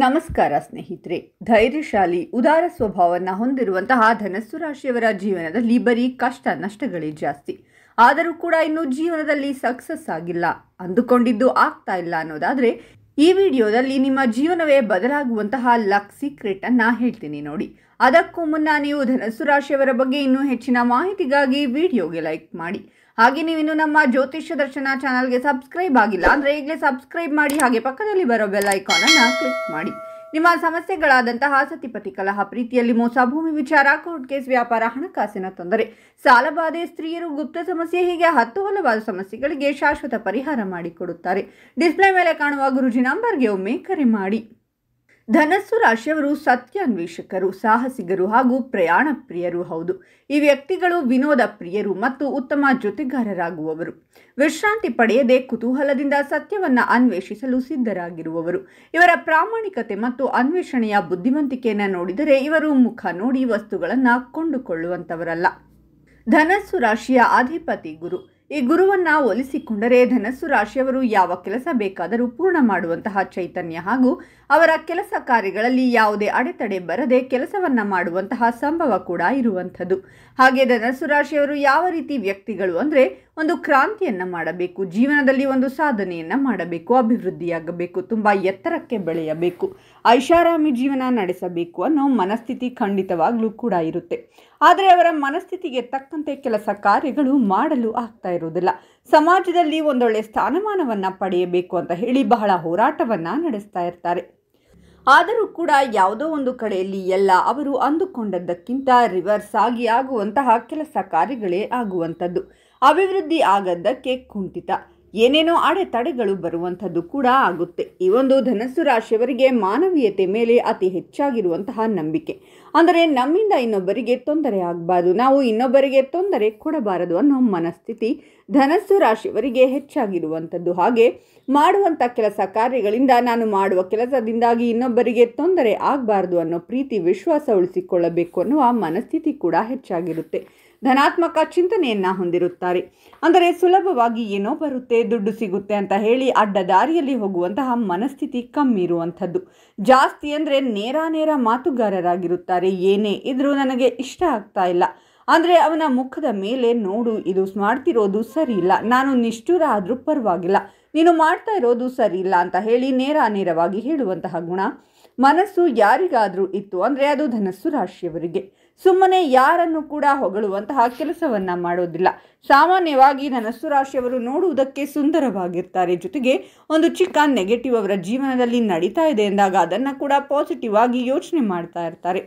ನಮಸ್ಕಾರ ಸ್ನೇಹಿತರೆ. ಧೈರ್ಯಶಾಲಿ ಉದಾರ ಸ್ವಭಾವವನ್ನು ಹೊಂದಿರುವಂತಹ ಧನಸ್ಸು ರಾಶಿಯವರ ಜೀವನದಲ್ಲಿ ಬರೀ ಕಷ್ಟ ನಷ್ಟಗಳೇ ಜಾಸ್ತಿ. ಆದರೂ ಕೂಡ ಇನ್ನೂ ಜೀವನದಲ್ಲಿ ಸಕ್ಸಸ್ ಆಗಿಲ್ಲ, ಅಂದುಕೊಂಡಿದ್ದು ಆಗ್ತಾ ಇಲ್ಲ ಅನ್ನೋದಾದರೆ ಈ ವಿಡಿಯೋದಲ್ಲಿ ನಿಮ್ಮ ಜೀವನವೇ ಬದಲಾಗುವಂತಹ ಲಕ್ ಸೀಕ್ರೆಟ್ ಅನ್ನ ಹೇಳ್ತೀನಿ ನೋಡಿ. ಅದಕ್ಕೂ ಮುನ್ನ ನೀವು ಧನಸ್ಸು ರಾಶಿಯವರ ಬಗ್ಗೆ ಇನ್ನೂ ಹೆಚ್ಚಿನ ಮಾಹಿತಿಗಾಗಿ ವಿಡಿಯೋಗೆ ಲೈಕ್ ಮಾಡಿ. ಹಾಗೆ ನೀವಿನ್ನು ನಮ್ಮ ಜ್ಯೋತಿಷ್ಯ ದರ್ಶನ ಚಾನಲ್ಗೆ ಸಬ್ಸ್ಕ್ರೈಬ್ ಆಗಿಲ್ಲ ಅಂದರೆ ಈಗಲೇ ಸಬ್ಸ್ಕ್ರೈಬ್ ಮಾಡಿ. ಹಾಗೆ ಪಕ್ಕದಲ್ಲಿ ಬರೋ ಬೆಲ್ ಐಕಾನ್ ಅನ್ನು ಕ್ಲಿಕ್ ಮಾಡಿ. ನಿಮ್ಮ ಸಮಸ್ಯೆಗಳಾದಂತಹ ಸತಿಪತಿ ಕಲಹ, ಪ್ರೀತಿಯಲ್ಲಿ ಮೋಸ, ಭೂಮಿ ವಿಚಾರ, ಕೋರ್ಟ್ ಕೇಸ್, ವ್ಯಾಪಾರ, ಹಣಕಾಸಿನ ತೊಂದರೆ, ಸಾಲಬಾಧೆ, ಸ್ತ್ರೀಯರು, ಗುಪ್ತ ಸಮಸ್ಯೆ, ಹೀಗೆ ಹಲವಾರು ಸಮಸ್ಯೆಗಳಿಗೆ ಶಾಶ್ವತ ಪರಿಹಾರ ಮಾಡಿಕೊಡುತ್ತಾರೆ. ಡಿಸ್ಪ್ಲೇ ಮೇಲೆ ಕಾಣುವ ಗುರುಜಿ ನಂಬರ್ಗೆ ಒಮ್ಮೆ ಕರೆ ಮಾಡಿ. ಧನಸ್ಸು ರಾಶಿಯವರು ಸತ್ಯಾನ್ವೇಷಕರು, ಸಾಹಸಿಗರು ಹಾಗೂ ಪ್ರಯಾಣ ಪ್ರಿಯರು ಹೌದು. ಈ ವ್ಯಕ್ತಿಗಳು ವಿನೋದ ಪ್ರಿಯರು ಮತ್ತು ಉತ್ತಮ ಜೊತೆಗಾರರಾಗುವವರು. ವಿಶ್ರಾಂತಿ ಪಡೆಯದೆ ಕುತೂಹಲದಿಂದ ಸತ್ಯವನ್ನ ಅನ್ವೇಷಿಸಲು ಸಿದ್ಧರಾಗಿರುವವರು. ಇವರ ಪ್ರಾಮಾಣಿಕತೆ ಮತ್ತು ಅನ್ವೇಷಣೆಯ ಬುದ್ಧಿವಂತಿಕೆಯನ್ನು ನೋಡಿದರೆ ಇವರು ಮುಖ ನೋಡಿ ವಸ್ತುಗಳನ್ನು ಕೊಂಡುಕೊಳ್ಳುವಂತವರಲ್ಲ. ಧನಸ್ಸು ರಾಶಿಯ ಅಧಿಪತಿ ಗುರು. ಈ ಗುರುವನ್ನ ಒಲಿಸಿಕೊಂಡರೆ ಧನಸ್ಸು ರಾಶಿಯವರು ಯಾವ ಕೆಲಸ ಬೇಕಾದರೂ ಪೂರ್ಣ ಮಾಡುವಂತಹ ಚೈತನ್ಯ ಹಾಗೂ ಅವರ ಕೆಲಸ ಕಾರ್ಯಗಳಲ್ಲಿ ಯಾವುದೇ ಅಡೆತಡೆ ಬರದೆ ಕೆಲಸವನ್ನ ಮಾಡುವಂತಹ ಸಂಭವ ಕೂಡ ಇರುವಂಥದ್ದು. ಹಾಗೆ ಧನಸ್ಸು ರಾಶಿಯವರು ಯಾವ ರೀತಿ ವ್ಯಕ್ತಿಗಳು ಅಂದರೆ ಒಂದು ಕ್ರಾಂತಿಯನ್ನ ಮಾಡಬೇಕು, ಜೀವನದಲ್ಲಿ ಒಂದು ಸಾಧನೆಯನ್ನ ಮಾಡಬೇಕು, ಅಭಿವೃದ್ಧಿಯಾಗಬೇಕು, ತುಂಬಾ ಎತ್ತರಕ್ಕೆ ಬೆಳೆಯಬೇಕು, ಐಷಾರಾಮಿ ಜೀವನ ನಡೆಸಬೇಕು ಅನ್ನೋ ಮನಸ್ಥಿತಿ ಖಂಡಿತವಾಗ್ಲೂ ಕೂಡ ಇರುತ್ತೆ. ಆದರೆ ಅವರ ಮನಸ್ಥಿತಿಗೆ ತಕ್ಕಂತೆ ಕೆಲಸ ಕಾರ್ಯಗಳು ಮಾಡಲು ಆಗ್ತಾ ಇರುವುದಿಲ್ಲ. ಸಮಾಜದಲ್ಲಿ ಒಂದೊಳ್ಳೆ ಸ್ಥಾನಮಾನವನ್ನ ಪಡೆಯಬೇಕು ಅಂತ ಹೇಳಿ ಬಹಳ ಹೋರಾಟವನ್ನ ನಡೆಸ್ತಾ ಇರ್ತಾರೆ. ಆದರೂ ಕೂಡ ಯಾವುದೋ ಒಂದು ಕಡೆಯಲ್ಲಿ ಎಲ್ಲ ಅವರು ಅಂದುಕೊಂಡದ್ದಕ್ಕಿಂತ ರಿವರ್ಸ್ ಆಗಿ ಆಗುವಂತಹ ಕೆಲಸ ಕಾರ್ಯಗಳೇ ಆಗುವಂಥದ್ದು. ಅಭಿವೃದ್ಧಿ ಆಗದ್ದಕ್ಕೆ ಕುಂಠಿತ, ಏನೇನೋ ಅಡೆತಡೆಗಳು ಬರುವಂಥದ್ದು ಕೂಡ ಆಗುತ್ತೆ. ಈ ಒಂದು ಧನಸ್ಸು ರಾಶಿಯವರಿಗೆ ಮಾನವೀಯತೆ ಮೇಲೆ ಅತಿ ಹೆಚ್ಚಾಗಿರುವಂತಹ ನಂಬಿಕೆ. ಅಂದರೆ ನಮ್ಮಿಂದ ಇನ್ನೊಬ್ಬರಿಗೆ ತೊಂದರೆ ಆಗಬಾರ್ದು, ನಾವು ಇನ್ನೊಬ್ಬರಿಗೆ ತೊಂದರೆ ಕೊಡಬಾರದು ಅನ್ನೋ ಮನಸ್ಥಿತಿ ಧನಸ್ಸು ರಾಶಿಯವರಿಗೆ ಹೆಚ್ಚಾಗಿರುವಂಥದ್ದು. ಹಾಗೆ ಮಾಡುವಂಥ ಕೆಲಸ ಕಾರ್ಯಗಳಿಂದ ನಾನು ಮಾಡುವ ಕೆಲಸದಿಂದಾಗಿ ಇನ್ನೊಬ್ಬರಿಗೆ ತೊಂದರೆ ಆಗಬಾರ್ದು ಅನ್ನೋ ಪ್ರೀತಿ ವಿಶ್ವಾಸ ಉಳಿಸಿಕೊಳ್ಳಬೇಕು ಅನ್ನುವ ಮನಸ್ಥಿತಿ ಕೂಡ ಹೆಚ್ಚಾಗಿರುತ್ತೆ. ಧನಾತ್ಮಕ ಚಿಂತನೆಯನ್ನ ಹೊಂದಿರುತ್ತಾರೆ. ಅಂದರೆ ಸುಲಭವಾಗಿ ಏನೋ ಬರುತ್ತೆ, ದುಡ್ಡು ಸಿಗುತ್ತೆ ಅಂತ ಹೇಳಿ ಅಡ್ಡ ದಾರಿಯಲ್ಲಿ ಹೋಗುವಂತಹ ಮನಸ್ಥಿತಿ ಕಮ್ಮಿ ಇರುವಂಥದ್ದು. ಜಾಸ್ತಿ ಅಂದರೆ ನೇರ ಮಾತುಗಾರರಾಗಿರುತ್ತಾರೆ. ಏನೇ ಇದ್ರೂ ನನಗೆ ಇಷ್ಟ ಆಗ್ತಾ ಇಲ್ಲ ಅಂದರೆ ಅವನ ಮುಖದ ಮೇಲೆ ನೋಡು, ಇದು ಮಾಡ್ತಿರೋದು ಸರಿ ಇಲ್ಲ, ನಾನು ನಿಷ್ಠುರ ಆದರೂ ಪರವಾಗಿಲ್ಲ, ನೀನು ಮಾಡ್ತಾ ಇರೋದು ಸರಿ ಇಲ್ಲ ಅಂತ ಹೇಳಿ ನೇರವಾಗಿ ಹೇಳುವಂತಹ ಗುಣ ಮನಸ್ಸು ಯಾರಿಗಾದರೂ ಇತ್ತು ಅಂದರೆ ಅದು ಧನಸ್ಸು ರಾಶಿಯವರಿಗೆ. ಸುಮ್ಮನೆ ಯಾರನ್ನು ಕೂಡ ಹೊಗಳುವಂತಹ ಕೆಲಸವನ್ನ ಮಾಡೋದಿಲ್ಲ. ಸಾಮಾನ್ಯವಾಗಿ ಧನಸ್ಸು ರಾಶಿಯವರು ನೋಡುವುದಕ್ಕೆ ಸುಂದರವಾಗಿರ್ತಾರೆ. ಜೊತೆಗೆ ಒಂದು ಚಿಕ್ಕ ನೆಗೆಟಿವ್ ಅವರ ಜೀವನದಲ್ಲಿ ನಡೀತಾ ಇದೆ ಎಂದಾಗ ಅದನ್ನು ಕೂಡ ಪಾಸಿಟಿವ್ ಆಗಿ ಯೋಚನೆ ಮಾಡ್ತಾ ಇರ್ತಾರೆ.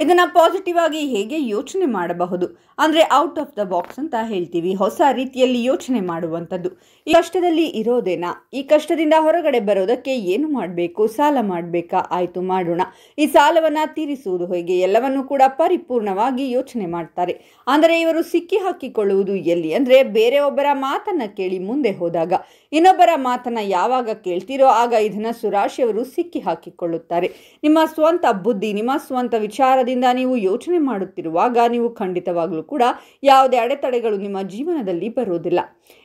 ಇದನ್ನು ಪಾಸಿಟಿವ್ ಆಗಿ ಹೇಗೆ ಯೋಚನೆ ಮಾಡಬಹುದು ಅಂದರೆ ಔಟ್ ಆಫ್ ದ ಬಾಕ್ಸ್ ಅಂತ ಹೇಳ್ತೀವಿ. ಹೊಸ ರೀತಿಯಲ್ಲಿ ಯೋಚನೆ ಮಾಡುವಂಥದ್ದು. ಈ ಕಷ್ಟದಲ್ಲಿ ಇರೋದೇನಾ, ಈ ಕಷ್ಟದಿಂದ ಹೊರಗಡೆ ಬರೋದಕ್ಕೆ ಏನು ಮಾಡಬೇಕು, ಸಾಲ ಮಾಡಬೇಕಾ, ಆಯಿತು ಮಾಡೋಣ, ಈ ಸಾಲವನ್ನು ತೀರಿಸುವುದು ಹೇಗೆ, ಎಲ್ಲವನ್ನೂ ಕೂಡ ಪರಿಪೂರ್ಣವಾಗಿ ಯೋಚನೆ ಮಾಡ್ತಾರೆ. ಅಂದರೆ ಇವರು ಸಿಕ್ಕಿ ಹಾಕಿಕೊಳ್ಳುವುದು ಎಲ್ಲಿ ಅಂದರೆ ಬೇರೆಯೊಬ್ಬರ ಮಾತನ್ನು ಕೇಳಿ ಮುಂದೆ ಹೋದಾಗ, ಇನ್ನೊಬ್ಬರ ಮಾತನ್ನು ಯಾವಾಗ ಕೇಳ್ತೀರೋ ಆಗ ಈ ಧನಸ್ಸು ರಾಶಿಯವರು ಸಿಕ್ಕಿ ಹಾಕಿಕೊಳ್ಳುತ್ತಾರೆ. ನಿಮ್ಮ ಸ್ವಂತ ಬುದ್ಧಿ, ನಿಮ್ಮ ಸ್ವಂತ ವಿಚಾರದಿಂದ ನೀವು ಯೋಚನೆ ಮಾಡುತ್ತಿರುವಾಗ ನೀವು ಖಂಡಿತವಾಗ್ಲೂ ಕೂಡ ಯಾವುದೇ ಅಡೆತಡೆಗಳು ನಿಮ್ಮ ಜೀವನದಲ್ಲಿ ಬರುವುದಿಲ್ಲ.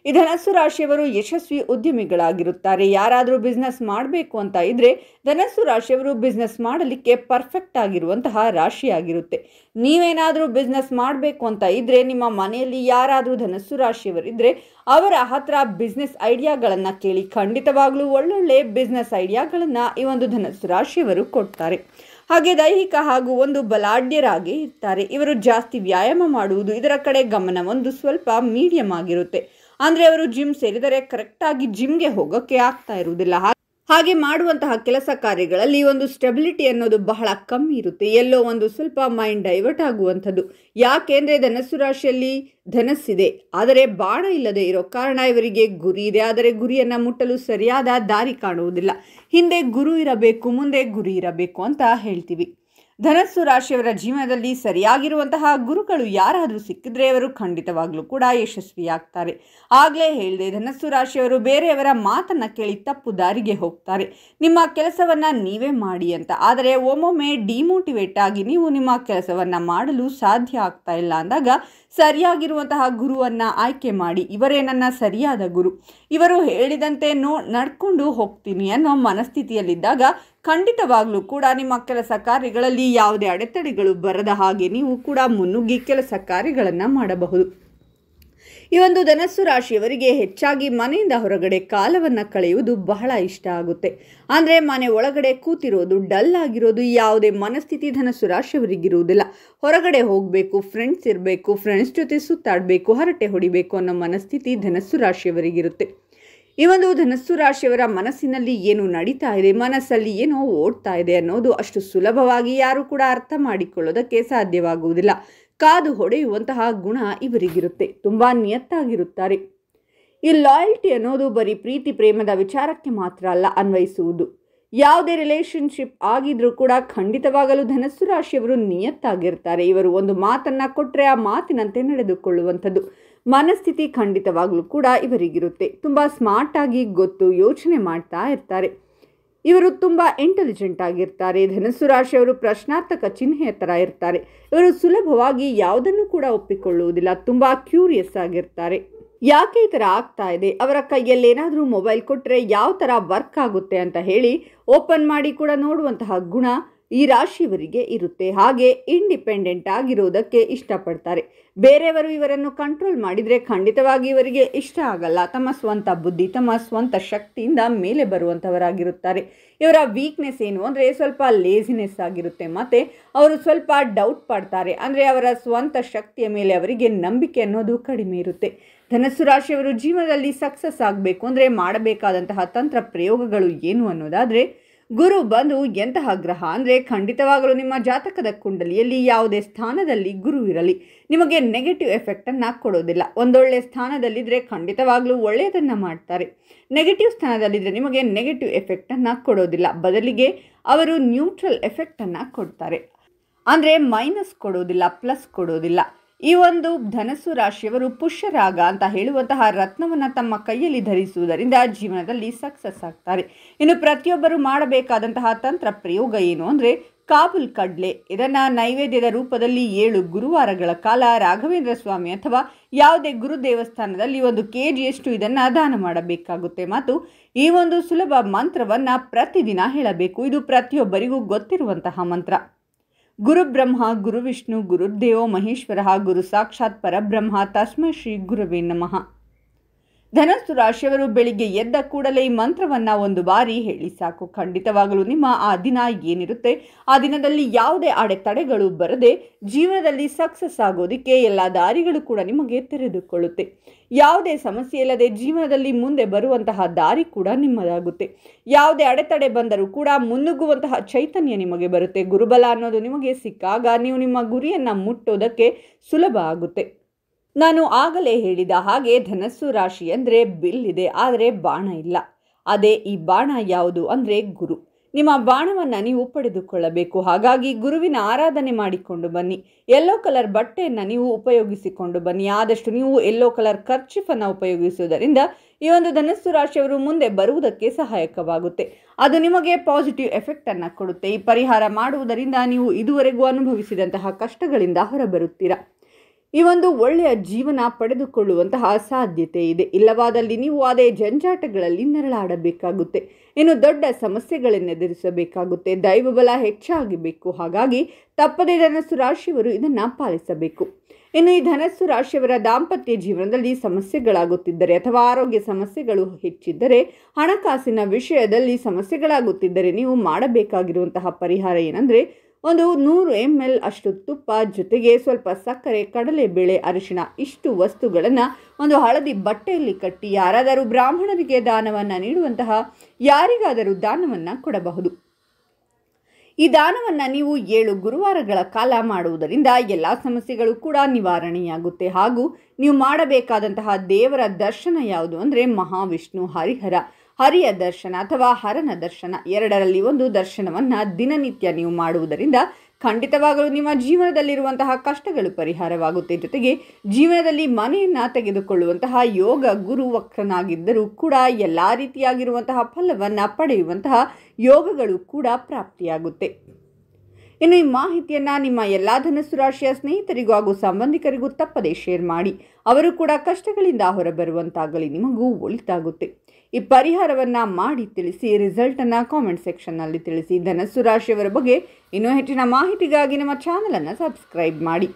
ಈ ಧನಸ್ಸು ರಾಶಿಯವರು ಯಶಸ್ವಿ ಉದ್ಯಮಿಗಳಾಗಿರುತ್ತಾರೆ. ಯಾರಾದರೂ ಬಿಸ್ನೆಸ್ ಮಾಡಬೇಕು ಅಂತ ಇದ್ರೆ ಧನಸ್ಸು ರಾಶಿಯವರು ಬಿಸ್ನೆಸ್ ಮಾಡಲಿಕ್ಕೆ ಪರ್ಫೆಕ್ಟ್ ಆಗಿರುವಂತಹ ರಾಶಿಯಾಗಿರುತ್ತೆ. ನೀವೇನಾದರೂ ಬಿಸ್ನೆಸ್ ಮಾಡಬೇಕು ಅಂತ ಇದ್ರೆ ನಿಮ್ಮ ಮನೆಯಲ್ಲಿ ಯಾರಾದರೂ ಧನಸ್ಸು ರಾಶಿಯವರಿದ್ರೆ ಅವರ ಹತ್ರ ಬಿಸ್ನೆಸ್ ಐಡಿಯಾಗಳನ್ನು ಕೇಳಿ. ಖಂಡಿತವಾಗ್ಲೂ ಒಳ್ಳೊಳ್ಳೆ ಬಿಸ್ನೆಸ್ ಐಡಿಯಾಗಳನ್ನು ಈ ಒಂದು ಧನಸ್ಸು ರಾಶಿಯವರು ಕೊಡ್ತಾರೆ. ಹಾಗೆ ದೈಹಿಕ ಹಾಗೂ ಒಂದು ಬಲಾಢ್ಯರಾಗಿ ಇರ್ತಾರೆ. ಇವರು ಜಾಸ್ತಿ ವ್ಯಾಯಾಮ ಮಾಡುವುದು, ಇದರ ಕಡೆ ಗಮನ ಒಂದು ಸ್ವಲ್ಪ ಮೀಡಿಯಂ ಆಗಿರುತ್ತೆ. ಅಂದರೆ ಅವರು ಜಿಮ್ ಸೇರಿದರೆ ಕರೆಕ್ಟಾಗಿ ಜಿಮ್ಗೆ ಹೋಗೋಕ್ಕೆ ಆಗ್ತಾ ಇರುವುದಿಲ್ಲ. ಹಾಗೆ ಮಾಡುವಂತಹ ಕೆಲಸ ಕಾರ್ಯಗಳಲ್ಲಿ ಒಂದು ಸ್ಟೆಬಿಲಿಟಿ ಅನ್ನೋದು ಬಹಳ ಕಮ್ಮಿ ಇರುತ್ತೆ. ಎಲ್ಲೋ ಒಂದು ಸ್ವಲ್ಪ ಮೈಂಡ್ ಡೈವರ್ಟ್ ಆಗುವಂಥದ್ದು. ಯಾಕೆಂದರೆ ಧನಸ್ಸು ರಾಶಿಯಲ್ಲಿ ಧನಸ್ಸಿದೆ ಆದರೆ ಬಾಣ ಇಲ್ಲದೆ ಇರೋ ಕಾರಣ ಇವರಿಗೆ ಗುರಿ ಇದೆ, ಆದರೆ ಗುರಿಯನ್ನು ಮುಟ್ಟಲು ಸರಿಯಾದ ದಾರಿ ಕಾಣುವುದಿಲ್ಲ. ಹಿಂದೆ ಗುರು ಇರಬೇಕು, ಮುಂದೆ ಗುರಿ ಇರಬೇಕು ಅಂತ ಹೇಳ್ತೀವಿ. ಧನಸ್ಸು ರಾಶಿಯವರ ಜೀವನದಲ್ಲಿ ಸರಿಯಾಗಿರುವಂತಹ ಗುರುಗಳು ಯಾರಾದರೂ ಸಿಕ್ಕಿದ್ರೆ ಅವರು ಖಂಡಿತವಾಗ್ಲೂ ಕೂಡ ಯಶಸ್ವಿಯಾಗ್ತಾರೆ. ಆಗಲೇ ಹೇಳಿದೆ, ಧನಸ್ಸು ರಾಶಿಯವರು ಬೇರೆಯವರ ಮಾತನ್ನು ಕೇಳಿ ತಪ್ಪು ದಾರಿಗೆ ಹೋಗ್ತಾರೆ. ನಿಮ್ಮ ಕೆಲಸವನ್ನು ನೀವೇ ಮಾಡಿ ಅಂತ. ಆದರೆ ಒಮ್ಮೊಮ್ಮೆ ಡಿಮೋಟಿವೇಟ್ ಆಗಿ ನೀವು ನಿಮ್ಮ ಕೆಲಸವನ್ನು ಮಾಡಲು ಸಾಧ್ಯ ಆಗ್ತಾ ಇಲ್ಲ ಅಂದಾಗ ಸರಿಯಾಗಿರುವಂತಹ ಗುರುವನ್ನು ಆಯ್ಕೆ ಮಾಡಿ. ಇವರೇ ನನ್ನ ಸರಿಯಾದ ಗುರು, ಇವರು ಹೇಳಿದಂತೆ ನಡ್ಕೊಂಡು ಹೋಗ್ತೀನಿ ಅನ್ನೋ ಮನಸ್ಥಿತಿಯಲ್ಲಿದ್ದಾಗ ಖಂಡಿತವಾಗ್ಲೂ ಕೂಡ ನಿಮ್ಮ ಕೆಲಸ ಕಾರ್ಯಗಳಲ್ಲಿ ಯಾವುದೇ ಅಡೆತಡೆಗಳು ಬರದ ಹಾಗೆ ನೀವು ಕೂಡ ಮುನ್ನುಗ್ಗಿ ಕೆಲಸ ಕಾರ್ಯಗಳನ್ನು ಮಾಡಬಹುದು. ಈ ಒಂದು ಧನಸ್ಸು ರಾಶಿಯವರಿಗೆ ಹೆಚ್ಚಾಗಿ ಮನೆಯಿಂದ ಹೊರಗಡೆ ಕಾಲವನ್ನು ಕಳೆಯುವುದು ಬಹಳ ಇಷ್ಟ ಆಗುತ್ತೆ. ಅಂದರೆ ಮನೆ ಒಳಗಡೆ ಕೂತಿರೋದು, ಡಲ್ ಆಗಿರೋದು, ಯಾವುದೇ ಮನಸ್ಥಿತಿ ಧನಸ್ಸು ರಾಶಿಯವರಿಗಿರುವುದಿಲ್ಲ. ಹೊರಗಡೆ ಹೋಗಬೇಕು, ಫ್ರೆಂಡ್ಸ್ ಇರಬೇಕು, ಫ್ರೆಂಡ್ಸ್ ಜೊತೆ ಸುತ್ತಾಡಬೇಕು, ಹರಟೆ ಹೊಡಿಬೇಕು ಅನ್ನೋ ಮನಸ್ಥಿತಿ ಧನಸ್ಸು ರಾಶಿಯವರಿಗಿರುತ್ತೆ. ಈ ಒಂದು ಧನಸ್ಸು ರಾಶಿಯವರ ಮನಸ್ಸಿನಲ್ಲಿ ಏನು ನಡೀತಾ ಇದೆ, ಮನಸ್ಸಲ್ಲಿ ಏನೋ ಓಡ್ತಾ ಇದೆ ಅನ್ನೋದು ಅಷ್ಟು ಸುಲಭವಾಗಿ ಯಾರೂ ಕೂಡ ಅರ್ಥ ಮಾಡಿಕೊಳ್ಳೋದಕ್ಕೆ ಸಾಧ್ಯವಾಗುವುದಿಲ್ಲ. ಕಾದು ಹೊಡೆಯುವಂತಹ ಗುಣ ಇವರಿಗಿರುತ್ತೆ. ತುಂಬ ನಿಯತ್ತಾಗಿರುತ್ತಾರೆ. ಈ ಲಾಯಲ್ಟಿ ಅನ್ನೋದು ಬರೀ ಪ್ರೀತಿ ಪ್ರೇಮದ ವಿಚಾರಕ್ಕೆ ಮಾತ್ರ ಅಲ್ಲ ಅನ್ವಯಿಸುವುದು. ಯಾವುದೇ ರಿಲೇಷನ್ಶಿಪ್ ಆಗಿದ್ರೂ ಕೂಡ ಖಂಡಿತವಾಗಲೂ ಧನಸ್ಸು ರಾಶಿಯವರು ನಿಯತ್ತಾಗಿರ್ತಾರೆ. ಇವರು ಒಂದು ಮಾತನ್ನು ಕೊಟ್ಟರೆ ಆ ಮಾತಿನಂತೆ ನಡೆದುಕೊಳ್ಳುವಂಥದ್ದು ಮನಸ್ಥಿತಿ ಖಂಡಿತವಾಗಲೂ ಕೂಡ ಇವರಿಗಿರುತ್ತೆ. ತುಂಬ ಸ್ಮಾರ್ಟಾಗಿ ಗೊತ್ತು ಯೋಚನೆ ಮಾಡ್ತಾ ಇರ್ತಾರೆ. ಇವರು ತುಂಬ ಇಂಟೆಲಿಜೆಂಟ್ ಆಗಿರ್ತಾರೆ. ಧನಸ್ಸು ರಾಶಿಯವರು ಪ್ರಶ್ನಾರ್ಥಕ ಚಿಹ್ನೆಯ ಥರ ಇರ್ತಾರೆ. ಇವರು ಸುಲಭವಾಗಿ ಯಾವುದನ್ನು ಕೂಡ ಒಪ್ಪಿಕೊಳ್ಳುವುದಿಲ್ಲ. ತುಂಬ ಕ್ಯೂರಿಯಸ್ ಆಗಿರ್ತಾರೆ. ಯಾಕೆ ಈ ಥರ ಆಗ್ತಾ ಇದೆ, ಅವರ ಕೈಯಲ್ಲಿ ಏನಾದರೂ ಮೊಬೈಲ್ ಕೊಟ್ಟರೆ ಯಾವ ಥರ ವರ್ಕ್ ಆಗುತ್ತೆ ಅಂತ ಹೇಳಿ ಓಪನ್ ಮಾಡಿ ಕೂಡ ನೋಡುವಂತಹ ಗುಣ ಈ ರಾಶಿಯವರಿಗೆ ಇರುತ್ತೆ. ಹಾಗೆ ಇಂಡಿಪೆಂಡೆಂಟ್ ಆಗಿರೋದಕ್ಕೆ ಇಷ್ಟಪಡ್ತಾರೆ. ಬೇರೆಯವರು ಇವರನ್ನು ಕಂಟ್ರೋಲ್ ಮಾಡಿದರೆ ಖಂಡಿತವಾಗಿ ಇವರಿಗೆ ಇಷ್ಟ ಆಗಲ್ಲ. ತಮ್ಮ ಸ್ವಂತ ಬುದ್ಧಿ, ತಮ್ಮ ಸ್ವಂತ ಶಕ್ತಿಯಿಂದ ಮೇಲೆ ಬರುವಂಥವರಾಗಿರುತ್ತಾರೆ. ಇವರ ವೀಕ್ನೆಸ್ ಏನು ಅಂದರೆ ಸ್ವಲ್ಪ ಲೇಸಿನೆಸ್ ಆಗಿರುತ್ತೆ. ಮತ್ತು ಅವರು ಸ್ವಲ್ಪ ಡೌಟ್ ಪಡ್ತಾರೆ. ಅಂದರೆ ಅವರ ಸ್ವಂತ ಶಕ್ತಿಯ ಮೇಲೆ ಅವರಿಗೆ ನಂಬಿಕೆ ಅನ್ನೋದು ಕಡಿಮೆ ಇರುತ್ತೆ. ಧನಸ್ಸು ರಾಶಿಯವರು ಜೀವನದಲ್ಲಿ ಸಕ್ಸಸ್ ಆಗಬೇಕು ಅಂದರೆ ಮಾಡಬೇಕಾದಂತಹ ತಂತ್ರ ಪ್ರಯೋಗಗಳು ಏನು ಅನ್ನೋದಾದರೆ, ಗುರು ಬಂದು ಎಂತಹ ಗ್ರಹ ಅಂದರೆ ಖಂಡಿತವಾಗಲೂ ನಿಮ್ಮ ಜಾತಕದ ಕುಂಡಲಿಯಲ್ಲಿ ಯಾವುದೇ ಸ್ಥಾನದಲ್ಲಿ ಗುರು ಇರಲಿ ನಿಮಗೆ ನೆಗೆಟಿವ್ ಎಫೆಕ್ಟನ್ನು ಕೊಡೋದಿಲ್ಲ. ಒಂದೊಳ್ಳೆ ಸ್ಥಾನದಲ್ಲಿದ್ದರೆ ಖಂಡಿತವಾಗಲೂ ಒಳ್ಳೆಯದನ್ನು ಮಾಡ್ತಾರೆ. ನೆಗೆಟಿವ್ ಸ್ಥಾನದಲ್ಲಿದ್ದರೆ ನಿಮಗೆ ನೆಗೆಟಿವ್ ಎಫೆಕ್ಟನ್ನು ಕೊಡೋದಿಲ್ಲ. ಬದಲಿಗೆ ಅವರು ನ್ಯೂಟ್ರಲ್ ಎಫೆಕ್ಟನ್ನು ಕೊಡ್ತಾರೆ. ಅಂದರೆ ಮೈನಸ್ ಕೊಡೋದಿಲ್ಲ, ಪ್ಲಸ್ ಕೊಡೋದಿಲ್ಲ. ಈ ಒಂದು ಧನಸ್ಸು ರಾಶಿಯವರು ಪುಷ್ಯರಾಗ ಅಂತ ಹೇಳುವಂತಹ ರತ್ನವನ್ನು ತಮ್ಮ ಕೈಯಲ್ಲಿ ಧರಿಸುವುದರಿಂದ ಜೀವನದಲ್ಲಿ ಸಕ್ಸಸ್ ಆಗ್ತಾರೆ. ಇನ್ನು ಪ್ರತಿಯೊಬ್ಬರು ಮಾಡಬೇಕಾದಂತಹ ತಂತ್ರ ಪ್ರಯೋಗ ಏನು ಅಂದರೆ ಕಾಬೂಲ್ ಕಡ್ಲೆ. ಇದನ್ನು ನೈವೇದ್ಯದ ರೂಪದಲ್ಲಿ 7 ಗುರುವಾರಗಳ ಕಾಲ ರಾಘವೇಂದ್ರ ಸ್ವಾಮಿ ಅಥವಾ ಯಾವುದೇ ಗುರು ದೇವಸ್ಥಾನದಲ್ಲಿ 1 kg ಇದನ್ನು ದಾನ ಮಾಡಬೇಕಾಗುತ್ತೆ. ಮತ್ತು ಈ ಒಂದು ಸುಲಭ ಮಂತ್ರವನ್ನು ಪ್ರತಿದಿನ ಹೇಳಬೇಕು. ಇದು ಪ್ರತಿಯೊಬ್ಬರಿಗೂ ಗೊತ್ತಿರುವಂತಹ ಮಂತ್ರ. ಗುರು ಬ್ರಹ್ಮ ಗುರು ವಿಷ್ಣು ಗುರುದೇವೋ ಮಹೇಶ್ವರ ಗುರು ಸಾಕ್ಷಾತ್ ಪರಬ್ರಹ್ಮ ತಸ್ಮೈ ಶ್ರೀ ಗುರುವೇ ನಮಃ. ಧನಸ್ಸು ರಾಶಿಯವರು ಬೆಳಿಗ್ಗೆ ಎದ್ದ ಕೂಡಲೇ ಈ ಮಂತ್ರವನ್ನು 1 ಬಾರಿ ಹೇಳಿ ಸಾಕು. ಖಂಡಿತವಾಗಲೂ ನಿಮ್ಮ ಆ ದಿನ ಏನಿರುತ್ತೆ ಆ ದಿನದಲ್ಲಿ ಯಾವುದೇ ಅಡೆತಡೆಗಳು ಬರದೆ ಜೀವನದಲ್ಲಿ ಸಕ್ಸಸ್ ಆಗೋದಕ್ಕೆ ಎಲ್ಲ ದಾರಿಗಳು ಕೂಡ ನಿಮಗೆ ತೆರೆದುಕೊಳ್ಳುತ್ತೆ. ಯಾವುದೇ ಸಮಸ್ಯೆ ಇಲ್ಲದೆ ಜೀವನದಲ್ಲಿ ಮುಂದೆ ಬರುವಂತಹ ದಾರಿ ಕೂಡ ನಿಮ್ಮದಾಗುತ್ತೆ. ಯಾವುದೇ ಅಡೆತಡೆ ಬಂದರೂ ಕೂಡ ಮುನ್ನುಗ್ಗುವಂತಹ ಚೈತನ್ಯ ನಿಮಗೆ ಬರುತ್ತೆ. ಗುರುಬಲ ಅನ್ನೋದು ನಿಮಗೆ ಸಿಕ್ಕಾಗ ನೀವು ನಿಮ್ಮ ಗುರಿಯನ್ನು ಮುಟ್ಟೋದಕ್ಕೆ ಸುಲಭ ಆಗುತ್ತೆ. ನಾನು ಆಗಲೇ ಹೇಳಿದ ಹಾಗೆ ಧನಸ್ಸು ರಾಶಿ ಅಂದರೆ ಬಿಲ್ ಇದೆ, ಆದರೆ ಬಾಣ ಇಲ್ಲ. ಅದೇ ಈ ಬಾಣ ಯಾವುದು ಅಂದರೆ ಗುರು. ನಿಮ್ಮ ಬಾಣವನ್ನು ನೀವು ಪಡೆದುಕೊಳ್ಳಬೇಕು. ಹಾಗಾಗಿ ಗುರುವಿನ ಆರಾಧನೆ ಮಾಡಿಕೊಂಡು ಬನ್ನಿ. ಯೆಲ್ಲೋ ಕಲರ್ ಬಟ್ಟೆಯನ್ನು ನೀವು ಉಪಯೋಗಿಸಿಕೊಂಡು ಬನ್ನಿ. ಆದಷ್ಟು ನೀವು ಯೆಲ್ಲೋ ಕಲರ್ ಕರ್ಚಿಫನ್ನು ಉಪಯೋಗಿಸುವುದರಿಂದ ಈ ಒಂದು ಧನಸ್ಸು ರಾಶಿಯವರು ಮುಂದೆ ಬರುವುದಕ್ಕೆ ಸಹಾಯಕವಾಗುತ್ತೆ. ಅದು ನಿಮಗೆ ಪಾಸಿಟಿವ್ ಎಫೆಕ್ಟನ್ನು ಕೊಡುತ್ತೆ. ಈ ಪರಿಹಾರ ಮಾಡುವುದರಿಂದ ನೀವು ಇದುವರೆಗೂ ಅನುಭವಿಸಿದಂತಹ ಕಷ್ಟಗಳಿಂದ ಹೊರಬರುತ್ತೀರಾ. ಈ ಒಂದು ಒಳ್ಳೆಯ ಜೀವನ ಪಡೆದುಕೊಳ್ಳುವಂತಹ ಸಾಧ್ಯತೆ ಇದೆ. ಇಲ್ಲವಾದಲ್ಲಿ ನೀವು ಅದೇ ಜಂಜಾಟಗಳಲ್ಲಿ ನರಳಾಡಬೇಕಾಗುತ್ತೆ. ಇನ್ನು ದೊಡ್ಡ ಸಮಸ್ಯೆಗಳನ್ನು ಎದುರಿಸಬೇಕಾಗುತ್ತೆ. ದೈವಬಲ ಹೆಚ್ಚಾಗಬೇಕು. ಹಾಗಾಗಿ ತಪ್ಪದೇ ಧನಸ್ಸು ರಾಶಿಯವರು ಇದನ್ನು ಪಾಲಿಸಬೇಕು. ಇನ್ನು ಈ ಧನಸ್ಸು ರಾಶಿಯವರ ದಾಂಪತ್ಯ ಜೀವನದಲ್ಲಿ ಸಮಸ್ಯೆಗಳಾಗುತ್ತಿದ್ದರೆ ಅಥವಾ ಆರೋಗ್ಯ ಸಮಸ್ಯೆಗಳು ಹೆಚ್ಚಿದ್ದರೆ, ಹಣಕಾಸಿನ ವಿಷಯದಲ್ಲಿ ಸಮಸ್ಯೆಗಳಾಗುತ್ತಿದ್ದರೆ ನೀವು ಮಾಡಬೇಕಾಗಿರುವಂತಹ ಪರಿಹಾರ ಏನಂದರೆ, 100 ml ಅಷ್ಟು ತುಪ್ಪ ಜೊತೆಗೆ ಸ್ವಲ್ಪ ಸಕ್ಕರೆ, ಕಡಲೆಬೇಳೆ, ಅರಿಶಿಣ ಇಷ್ಟು ವಸ್ತುಗಳನ್ನು ಒಂದು ಹಳದಿ ಬಟ್ಟೆಯಲ್ಲಿ ಕಟ್ಟಿ ಯಾರಾದರೂ ಬ್ರಾಹ್ಮಣರಿಗೆ ದಾನವನ್ನು ನೀಡುವಂತಹ ಯಾರಿಗಾದರೂ ದಾನವನ್ನು ಕೊಡಬಹುದು. ಈ ದಾನವನ್ನು ನೀವು 7 ಗುರುವಾರಗಳ ಕಾಲ ಮಾಡುವುದರಿಂದ ಎಲ್ಲ ಸಮಸ್ಯೆಗಳು ಕೂಡ ನಿವಾರಣೆಯಾಗುತ್ತೆ. ಹಾಗೂ ನೀವು ಮಾಡಬೇಕಾದಂತಹ ದೇವರ ದರ್ಶನ ಯಾವುದು ಅಂದರೆ ಮಹಾವಿಷ್ಣು, ಹರಿಯ ದರ್ಶನ ಅಥವಾ ಹರನ ದರ್ಶನ, 2ರಲ್ಲಿ 1 ದರ್ಶನವನ್ನು ದಿನನಿತ್ಯ ನೀವು ಮಾಡುವುದರಿಂದ ಖಂಡಿತವಾಗಲೂ ನಿಮ್ಮ ಜೀವನದಲ್ಲಿರುವಂತಹ ಕಷ್ಟಗಳು ಪರಿಹಾರವಾಗುತ್ತೆ. ಜೊತೆಗೆ ಜೀವನದಲ್ಲಿ ಮನೆಯನ್ನು ತೆಗೆದುಕೊಳ್ಳುವಂತಹ ಯೋಗ ಗುರು ವಕ್ರನಾಗಿದ್ದರೂ ಕೂಡ ಎಲ್ಲ ರೀತಿಯಾಗಿರುವಂತಹ ಫಲವನ್ನು ಪಡೆಯುವಂತಹ ಯೋಗಗಳು ಕೂಡ ಪ್ರಾಪ್ತಿಯಾಗುತ್ತೆ. ಇನ್ನು ಈ ಮಾಹಿತಿಯನ್ನು ನಿಮ್ಮ ಎಲ್ಲ ಧನಸ್ಸು ರಾಶಿಯ ಸ್ನೇಹಿತರಿಗೂ ಹಾಗೂ ಸಂಬಂಧಿಕರಿಗೂ ತಪ್ಪದೇ ಶೇರ್ ಮಾಡಿ. ಅವರು ಕೂಡ ಕಷ್ಟಗಳಿಂದ ಹೊರಬರುವಂತಾಗಲಿ, ನಿಮಗೂ ಒಳಿತಾಗುತ್ತೆ. ಈ ಪರಿಹಾರವನ್ನು ಮಾಡಿ ತಿಳಿಸಿ. ರಿಸಲ್ಟನ್ನು ಕಾಮೆಂಟ್ ಸೆಕ್ಷನ್ನಲ್ಲಿ ತಿಳಿಸಿ. ಧನಸ್ಸು ರಾಶಿಯವರ ಬಗ್ಗೆ ಇನ್ನೂ ಹೆಚ್ಚಿನ ಮಾಹಿತಿಗಾಗಿ ನಮ್ಮ ಚಾನಲನ್ನು ಸಬ್ಸ್ಕ್ರೈಬ್ ಮಾಡಿ.